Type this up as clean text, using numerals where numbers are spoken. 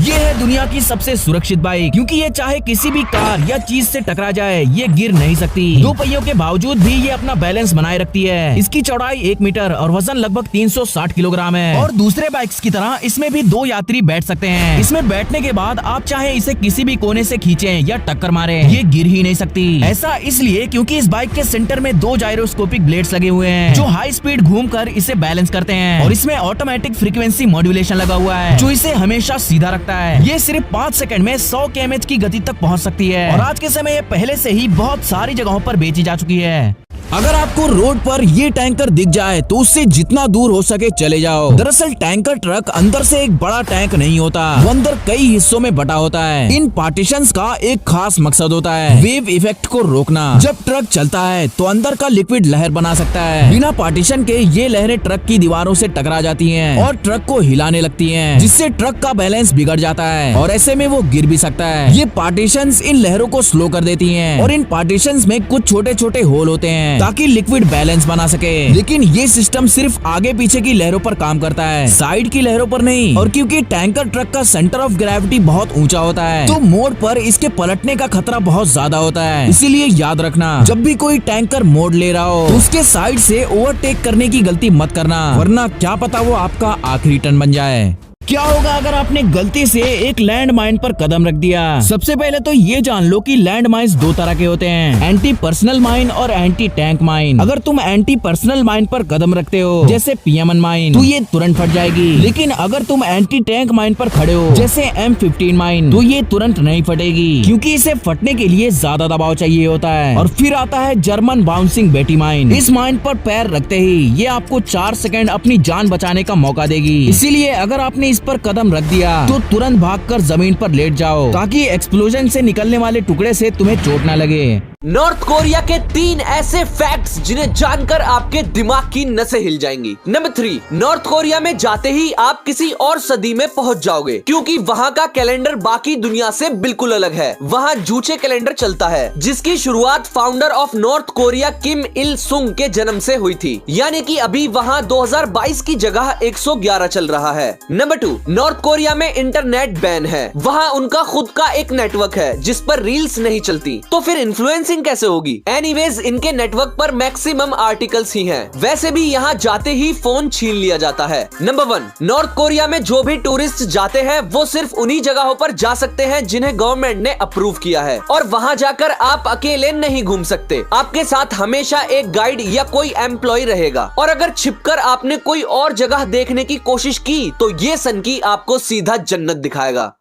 ये है दुनिया की सबसे सुरक्षित बाइक, क्योंकि ये चाहे किसी भी कार या चीज से टकरा जाए ये गिर नहीं सकती। दो पहियों के बावजूद भी ये अपना बैलेंस बनाए रखती है। इसकी चौड़ाई 1 मीटर और वजन लगभग 360 किलोग्राम है। और दूसरे बाइक्स की तरह इसमें भी 2 यात्री बैठ सकते हैं। इसमें बैठने के बाद आप चाहे इसे किसी भी कोने से खींचें या टक्कर मारे, ये गिर ही नहीं सकती। ऐसा इसलिए क्योंकि इस बाइक के सेंटर में 2 जायरोस्कोपिक ब्लेड्स लगे हुए हैं जो हाई स्पीड घूमकर इसे बैलेंस करते हैं। और इसमें ऑटोमेटिक फ्रीक्वेंसी मॉड्यूलेशन लगा हुआ है जो इसे हमेशा सीधा रखता है। ये सिर्फ 5 सेकंड में 100 km की गति तक पहुंच सकती है। और आज के समय ये पहले से ही बहुत सारी जगहों पर बेची जा चुकी है। अगर आपको रोड पर ये टैंकर दिख जाए तो उससे जितना दूर हो सके चले जाओ। दरअसल टैंकर ट्रक अंदर से एक बड़ा टैंक नहीं होता, वो अंदर कई हिस्सों में बटा होता है। इन पार्टीशंस का एक खास मकसद होता है वेव इफेक्ट को रोकना। जब ट्रक चलता है तो अंदर का लिक्विड लहर बना सकता है। बिना पार्टीशन के ये लहरें ट्रक की दीवारों से टकरा जाती हैं और ट्रक को हिलाने लगती हैं, जिससे ट्रक का बैलेंस बिगड़ जाता है और ऐसे में वो गिर भी सकता है। ये पार्टीशंस इन लहरों को स्लो कर देती हैं और इन पार्टीशंस में कुछ छोटे छोटे होल होते हैं ताकि लिक्विड बैलेंस बना सके। लेकिन ये सिस्टम सिर्फ आगे पीछे की लहरों पर काम करता है, साइड की लहरों पर नहीं। और क्योंकि टैंकर ट्रक का सेंटर ऑफ ग्रेविटी बहुत ऊंचा होता है तो मोड़ पर इसके पलटने का खतरा बहुत ज्यादा होता है। इसीलिए याद रखना, जब भी कोई टैंकर मोड़ ले रहा हो तो उसके साइड से ओवरटेक करने की गलती मत करना, वरना क्या पता वो आपका आखिरी टर्न बन जाए। क्या होगा अगर आपने गलती से एक लैंड माइन पर कदम रख दिया? सबसे पहले तो ये जान लो कि लैंड माइन्स 2 तरह के होते हैं, एंटी पर्सनल माइन और एंटी टैंक माइन। अगर तुम एंटी पर्सनल माइन पर कदम रखते हो जैसे PMN माइन तो ये तुरंत फट जाएगी। लेकिन अगर तुम एंटी टैंक माइन पर खड़े हो जैसे M15 माइन तो ये तुरंत नहीं फटेगी, क्योंकि इसे फटने के लिए ज्यादा दबाव चाहिए होता है। और फिर आता है जर्मन बाउंसिंग बेटी माइन। इस माइन पर पैर रखते ही ये आपको 4 सेकंड अपनी जान बचाने का मौका देगी। इसीलिए अगर आपने पर कदम रख दिया तो तुरंत भागकर जमीन पर लेट जाओ ताकि एक्सप्लोजन से निकलने वाले टुकड़े से तुम्हें चोट न लगे। नॉर्थ कोरिया के 3 ऐसे फैक्ट्स जिन्हें जानकर आपके दिमाग की नसें हिल जाएंगी। नंबर 3, नॉर्थ कोरिया में जाते ही आप किसी और सदी में पहुंच जाओगे, क्योंकि वहां का कैलेंडर बाकी दुनिया से बिल्कुल अलग है। वहां जूचे कैलेंडर चलता है जिसकी शुरुआत फाउंडर ऑफ नॉर्थ कोरिया किम इल सुंग के जन्म से हुई थी, यानी कि अभी वहां 2022 की जगह 111 चल रहा है। नंबर 2, नॉर्थ कोरिया में इंटरनेट बैन है। वहां उनका खुद का एक नेटवर्क है जिस पर रील्स नहीं चलती, तो फिर इन्फ्लुएंसिंग कैसे होगी? एनीवेज इनके नेटवर्क पर मैक्सिमम आर्टिकल्स ही हैं। वैसे भी यहाँ जाते ही फोन छीन लिया जाता है। नंबर 1, नॉर्थ कोरिया में जो भी टूरिस्ट जाते हैं वो सिर्फ उन्हीं जगहों पर जा सकते हैं जिन्हें गवर्नमेंट ने अप्रूव किया है। और वहाँ जाकर आप अकेले नहीं घूम सकते, आपके साथ हमेशा एक गाइड या कोई एम्प्लॉय रहेगा। और अगर छिपकर आपने कोई और जगह देखने की कोशिश की तो ये सन की आपको सीधा जन्नत दिखाएगा।